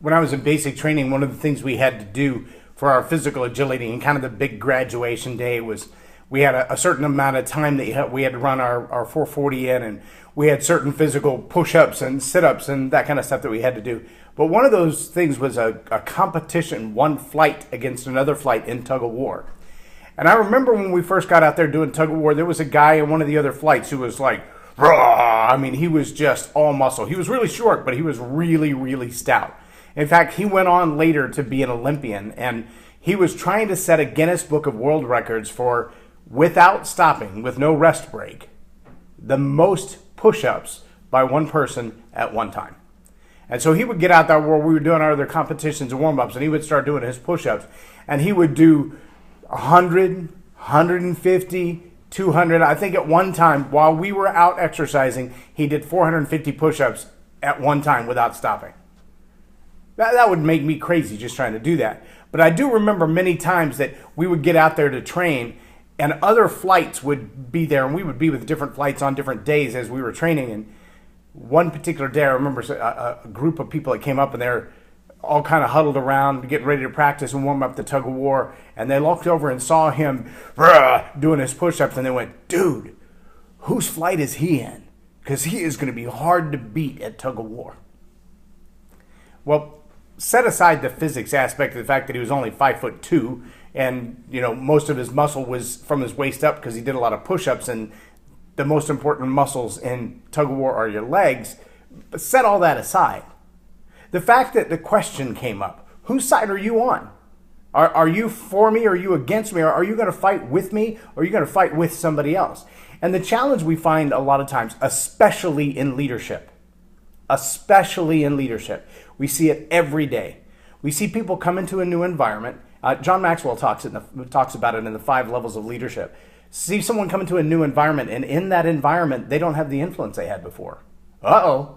when I was in basic training, one of the things we had to do for our physical agility and kind of the big graduation day was we had a certain amount of time that we had to run our 440 in, and we had certain physical push-ups and sit-ups and that kind of stuff that we had to do. But one of those things was a competition, one flight against another flight in tug of war. And I remember when we first got out there doing tug of war, there was a guy in one of the other flights who was like, raw. I mean, he was just all muscle. He was really short, but he was really, really stout. In fact, he went on later to be an Olympian, and he was trying to set a Guinness Book of World Records for, without stopping, with no rest break, the most push-ups by one person at one time. And so he would get out there where we were doing our other competitions and warm-ups, and he would start doing his push-ups, and he would do 100, 150, 200. I think at one time, while we were out exercising, he did 450 push-ups at one time without stopping. That would make me crazy just trying to do that. But I do remember many times that we would get out there to train, and other flights would be there, and we would be with different flights on different days as we were training. And one particular day, I remember a group of people that came up, and they're all kind of huddled around, getting ready to practice and warm up the tug of war. And they looked over and saw him doing his push-ups, and they went, dude, whose flight is he in? Because he is going to be hard to beat at tug of war. Well, set aside the physics aspect of the fact that he was only 5'2", and most of his muscle was from his waist up because he did a lot of push-ups, and the most important muscles in tug of war are your legs. But set all that aside. The fact that the question came up, whose side are you on? Are you for me, or are you against me? Or are you going to fight with me, or are you going to fight with somebody else? And the challenge we find a lot of times, especially in leadership, we see it every day. We see people come into a new environment. John Maxwell talks about it in the 5 levels of leadership. See someone come into a new environment, and in that environment, they don't have the influence they had before. Uh-oh.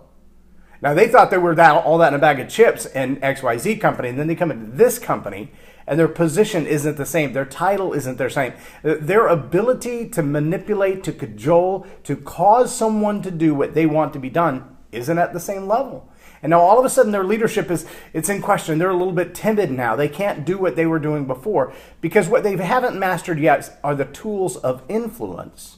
Now, they thought they were all that in a bag of chips in XYZ company, and then they come into this company, and their position isn't the same. Their title isn't the same. Their ability to manipulate, to cajole, to cause someone to do what they want to be done isn't at the same level. And now all of a sudden their leadership it's in question. They're a little bit timid now. They can't do what they were doing before because what they haven't mastered yet are the tools of influence.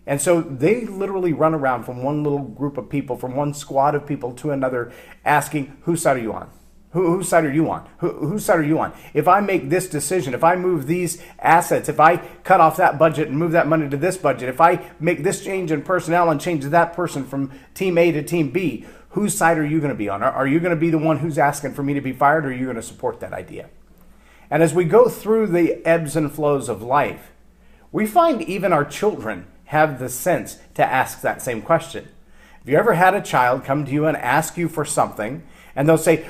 And so they literally run around from one little group of people, from one squad of people to another, asking, whose side are you on? Whose side are you on? Whose side are you on? If I make this decision, if I move these assets, if I cut off that budget and move that money to this budget, if I make this change in personnel and change that person from team A to team B, whose side are you going to be on? Are you going to be the one who's asking for me to be fired, or are you going to support that idea? And as we go through the ebbs and flows of life, we find even our children have the sense to ask that same question. Have you ever had a child come to you and ask you for something, and they'll say,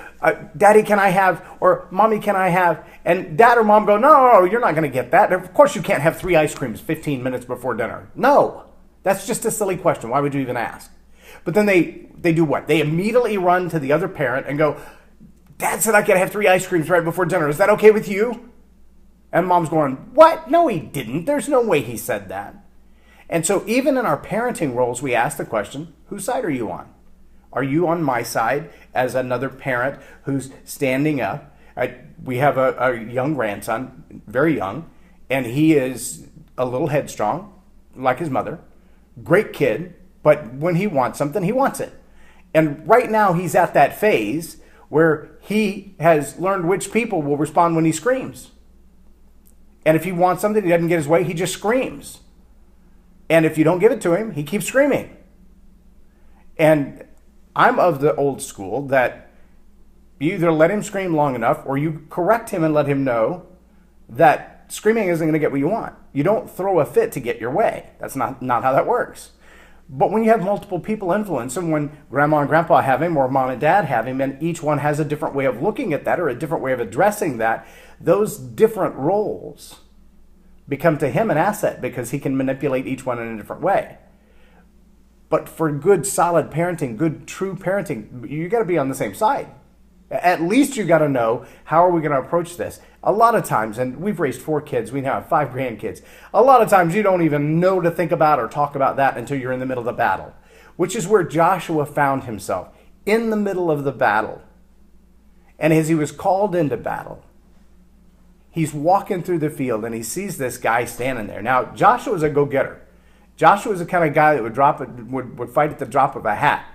Daddy, can I have, or Mommy, can I have? And Dad or Mom go, no, you're not going to get that. Of course you can't have 3 ice creams 15 minutes before dinner. No, that's just a silly question. Why would you even ask? But then they do what? They immediately run to the other parent and go, Dad said I could have 3 ice creams right before dinner. Is that okay with you? And Mom's going, what? No, he didn't. There's no way he said that. And so even in our parenting roles, we ask the question, whose side are you on? Are you on my side as another parent who's standing up? We have a young grandson, very young, and he is a little headstrong, like his mother. Great kid, but when he wants something, he wants it. And right now he's at that phase where he has learned which people will respond when he screams. And if he wants something, he doesn't get his way, he just screams. And if you don't give it to him, he keeps screaming. And I'm of the old school that you either let him scream long enough or you correct him and let him know that screaming isn't going to get what you want. You don't throw a fit to get your way. That's not how that works. But when you have multiple people influence, and when Grandma and Grandpa have him or Mom and Dad have him, and each one has a different way of looking at that or a different way of addressing that, those different roles become to him an asset because he can manipulate each one in a different way. But for good, solid parenting, good, true parenting, you got to be on the same side. At least you got to know, how are we going to approach this? A lot of times, and we've raised 4 kids, we now have 5 grandkids. A lot of times you don't even know to think about or talk about that until you're in the middle of the battle, which is where Joshua found himself, in the middle of the battle. And as he was called into battle, he's walking through the field and he sees this guy standing there. Now, Joshua's a go-getter. Joshua's the kind of guy that would fight at the drop of a hat.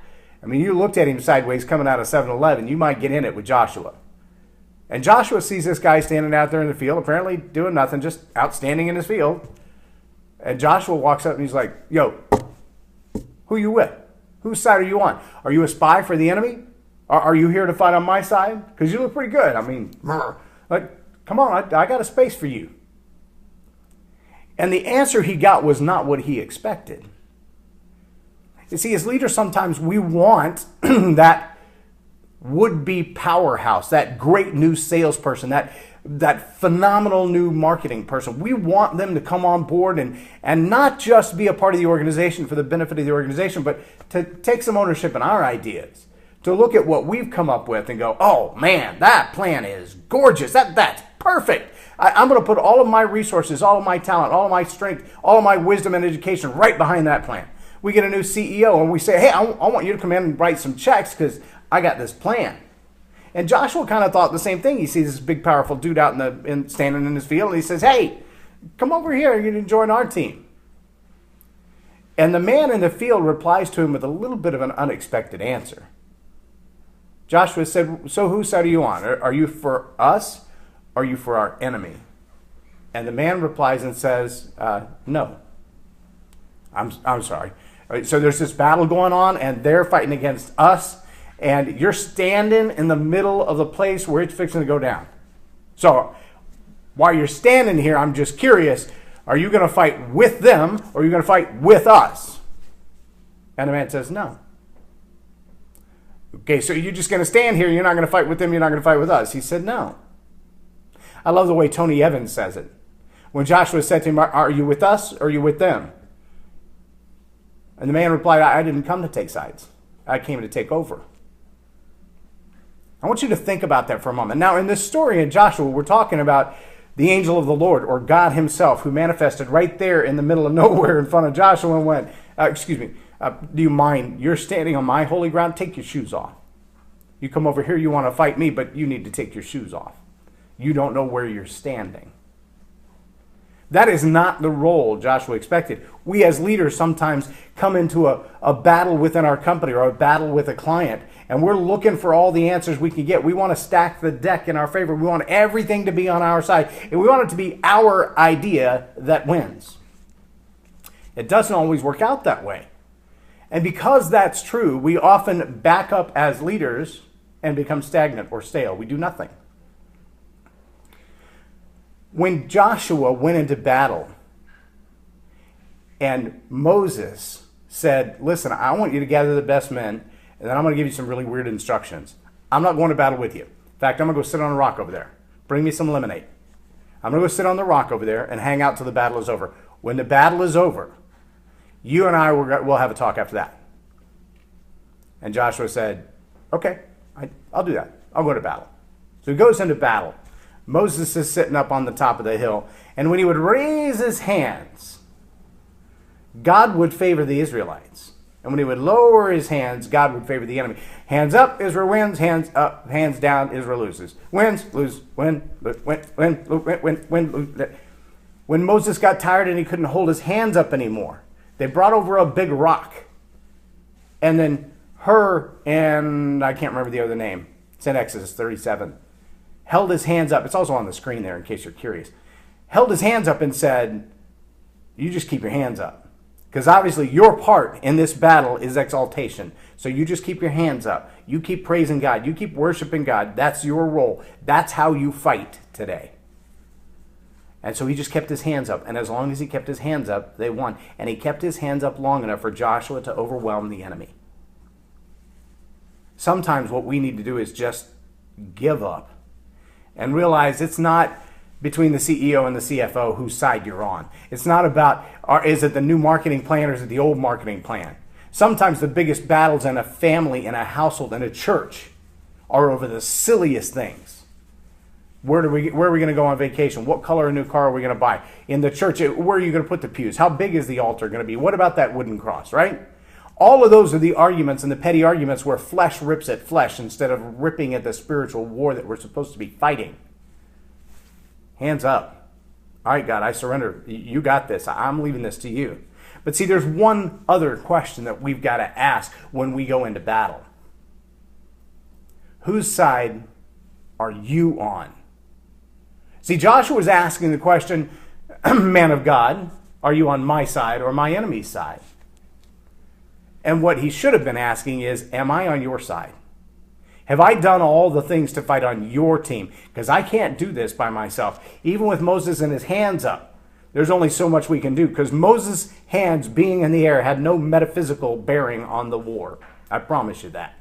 I mean, you looked at him sideways coming out of 7-Eleven, you might get in it with Joshua. And Joshua sees this guy standing out there in the field, apparently doing nothing, just outstanding in his field. And Joshua walks up and he's like, yo, who you with? Whose side are you on? Are you a spy for the enemy? Are you here to fight on my side? Because you look pretty good. I mean, like, come on, I got a space for you. And the answer he got was not what he expected. You see, as leaders, sometimes we want that would-be powerhouse, that great new salesperson, that phenomenal new marketing person. We want them to come on board and not just be a part of the organization for the benefit of the organization, but to take some ownership in our ideas, to look at what we've come up with and go, oh man, that plan is gorgeous. That's perfect. I'm going to put all of my resources, all of my talent, all of my strength, all of my wisdom and education right behind that plan. We get a new CEO and we say, hey, I want you to come in and write some checks because I got this plan. And Joshua kind of thought the same thing. He sees this big, powerful dude out standing in his field, and he says, hey, come over here. You're going to join our team. And the man in the field replies to him with a little bit of an unexpected answer. Joshua said, so whose side are you on? Are you for us? Or are you for our enemy? And the man replies and says, no. I'm sorry. So there's this battle going on, and they're fighting against us, and you're standing in the middle of the place where it's fixing to go down. So while you're standing here, I'm just curious, are you going to fight with them, or are you going to fight with us? And the man says, no. Okay, so you're just going to stand here, you're not going to fight with them, you're not going to fight with us. He said, no. I love the way Tony Evans says it. When Joshua said to him, are you with us, or are you with them? And the man replied, I didn't come to take sides. I came to take over. I want you to think about that for a moment. Now, in this story in Joshua, we're talking about the angel of the Lord, or God himself, who manifested right there in the middle of nowhere in front of Joshua and went, do you mind? You're standing on my holy ground. Take your shoes off. You come over here, you want to fight me, but you need to take your shoes off. You don't know where you're standing. That is not the role Joshua expected. We as leaders sometimes come into a battle within our company or a battle with a client, and we're looking for all the answers we can get. We want to stack the deck in our favor. We want everything to be on our side, and we want it to be our idea that wins. It doesn't always work out that way. And because that's true, we often back up as leaders and become stagnant or stale. We do nothing. When Joshua went into battle and Moses said, listen, I want you to gather the best men, and then I'm going to give you some really weird instructions. I'm not going to battle with you. In fact, I'm going to go sit on a rock over there. Bring me some lemonade. I'm going to go sit on the rock over there and hang out till the battle is over. When the battle is over, you and I will have a talk after that. And Joshua said, okay, I'll do that. I'll go to battle. So he goes into battle. Moses is sitting up on the top of the hill, and when he would raise his hands, God would favor the Israelites. And when he would lower his hands, God would favor the enemy. Hands up, Israel wins. Hands up, hands down, Israel loses. Wins, lose, win, win. When Moses got tired and he couldn't hold his hands up anymore, they brought over a big rock. And then and I can't remember the other name. It's in Exodus 37. Held his hands up. It's also on the screen there in case you're curious. Held his hands up and said, you just keep your hands up. Because obviously your part in this battle is exaltation. So you just keep your hands up. You keep praising God. You keep worshiping God. That's your role. That's how you fight today. And so he just kept his hands up. And as long as he kept his hands up, they won. And he kept his hands up long enough for Joshua to overwhelm the enemy. Sometimes what we need to do is just give up. And realize it's not between the CEO and the CFO whose side you're on. It's not about, is it the new marketing plan or is it the old marketing plan? Sometimes the biggest battles in a family, in a household, in a church are over the silliest things. Where are we going to go on vacation? What color new car are we going to buy? In the church, where are you going to put the pews? How big is the altar going to be? What about that wooden cross, right? All of those are the arguments and the petty arguments where flesh rips at flesh instead of ripping at the spiritual war that we're supposed to be fighting. Hands up. All right, God, I surrender. You got this. I'm leaving this to you. But see, there's one other question that we've got to ask when we go into battle. Whose side are you on? See, Joshua was asking the question, man of God, are you on my side or my enemy's side? And what he should have been asking is, am I on your side? Have I done all the things to fight on your team? Because I can't do this by myself. Even with Moses and his hands up, there's only so much we can do, because Moses' hands being in the air had no metaphysical bearing on the war. I promise you that.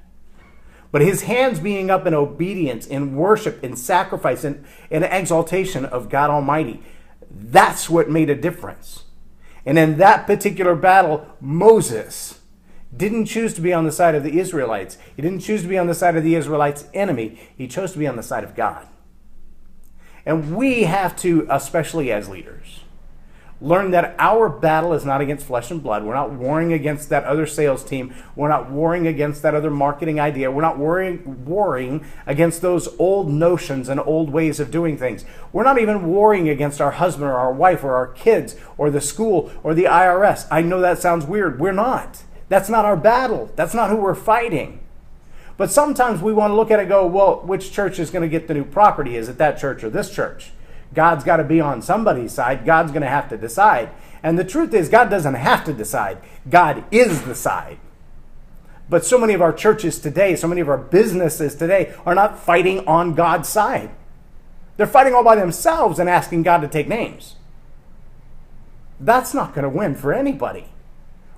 But his hands being up in obedience, in worship, in sacrifice, in exaltation of God Almighty, that's what made a difference. And in that particular battle, Moses didn't choose to be on the side of the Israelites. He didn't choose to be on the side of the Israelites' enemy. He chose to be on the side of God. And we have to, especially as leaders, learn that our battle is not against flesh and blood. We're not warring against that other sales team. We're not warring against that other marketing idea. We're not warring against those old notions and old ways of doing things. We're not even warring against our husband or our wife or our kids or the school or the IRS. I know that sounds weird. We're not. That's not our battle. That's not who we're fighting. But sometimes we want to look at it and go, well, which church is going to get the new property? Is it that church or this church? God's got to be on somebody's side. God's going to have to decide. And the truth is, God doesn't have to decide. God is the side. But so many of our churches today, so many of our businesses today are not fighting on God's side. They're fighting all by themselves and asking God to take names. That's not going to win for anybody.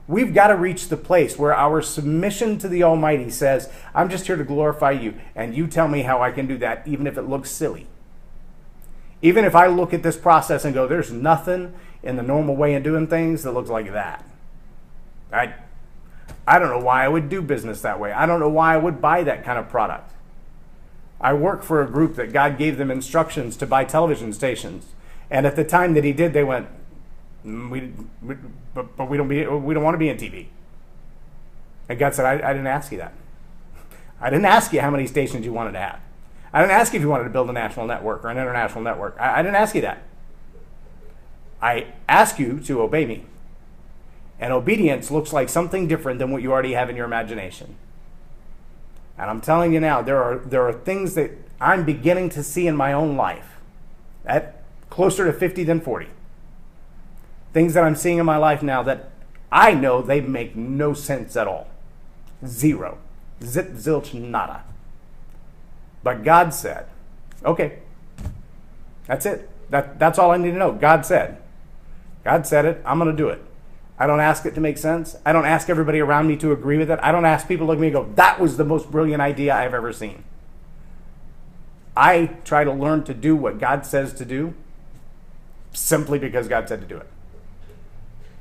We've got to reach the place where our submission to the Almighty says, I'm just here to glorify you, and you tell me how I can do that, even if it looks silly. Even if I look at this process and go, there's nothing in the normal way of doing things that looks like that. I don't know why I would do business that way. I don't know why I would buy that kind of product. I work for a group that God gave them instructions to buy television stations. And at the time that he did, they went, we don't want to be in TV. And God said, I didn't ask you that. I didn't ask you how many stations you wanted to have. I didn't ask you if you wanted to build a national network or an international network. I didn't ask you that. I asked you to obey me. And obedience looks like something different than what you already have in your imagination. And I'm telling you now, there are things that I'm beginning to see in my own life, at closer to 50 than 40. Things that I'm seeing in my life now that I know they make no sense at all. Zero. Zip, zilch, nada. But God said, okay, that's it. That's all I need to know. God said. God said it. I'm going to do it. I don't ask it to make sense. I don't ask everybody around me to agree with it. I don't ask people to look at me and go, that was the most brilliant idea I've ever seen. I try to learn to do what God says to do simply because God said to do it.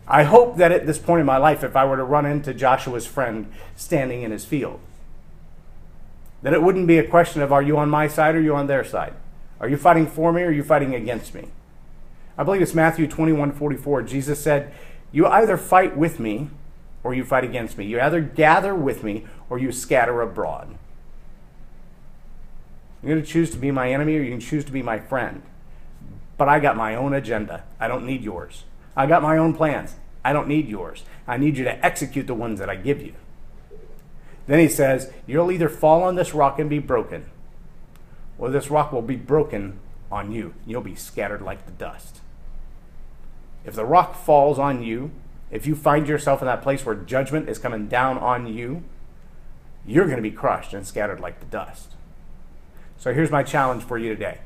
I hope that at this point in my life, if I were to run into Joshua's friend standing in his field, that it wouldn't be a question of, are you on my side or are you on their side? Are you fighting for me or are you fighting against me? I believe it's Matthew 21:44. Jesus said, you either fight with me or you fight against me. You either gather with me or you scatter abroad. You're going to choose to be my enemy or you can choose to be my friend. But I got my own agenda. I don't need yours. I got my own plans. I don't need yours. I need you to execute the ones that I give you. Then he says, you'll either fall on this rock and be broken, or this rock will be broken on you. You'll be scattered like the dust. If the rock falls on you, if you find yourself in that place where judgment is coming down on you, you're going to be crushed and scattered like the dust. So here's my challenge for you today.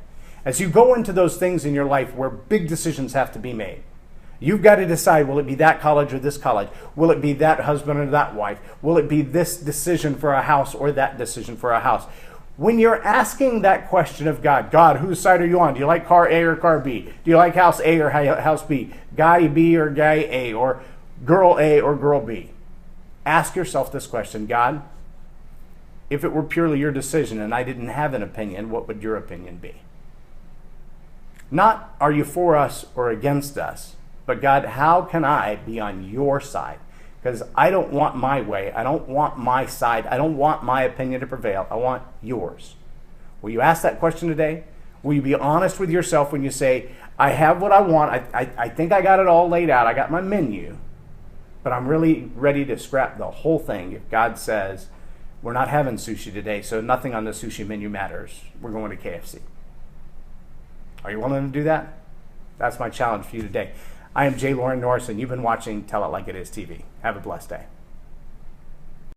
As you go into those things in your life where big decisions have to be made, you've got to decide, will it be that college or this college? Will it be that husband or that wife? Will it be this decision for a house or that decision for a house? When you're asking that question of God, God, whose side are you on? Do you like car A or car B? Do you like house A or house B? Guy B or guy A, or girl A or girl B? Ask yourself this question, God, if it were purely your decision and I didn't have an opinion, what would your opinion be? Not, are you for us or against us? But God, how can I be on your side? Because I don't want my way. I don't want my side. I don't want my opinion to prevail. I want yours. Will you ask that question today? Will you be honest with yourself when you say, I have what I want. I think I got it all laid out. I got my menu. But I'm really ready to scrap the whole thing if God says, we're not having sushi today, so nothing on the sushi menu matters. We're going to KFC. Are you willing to do that? That's my challenge for you today. I am J Loren Norris, and you've been watching Tell It Like It Is TV. Have a blessed day.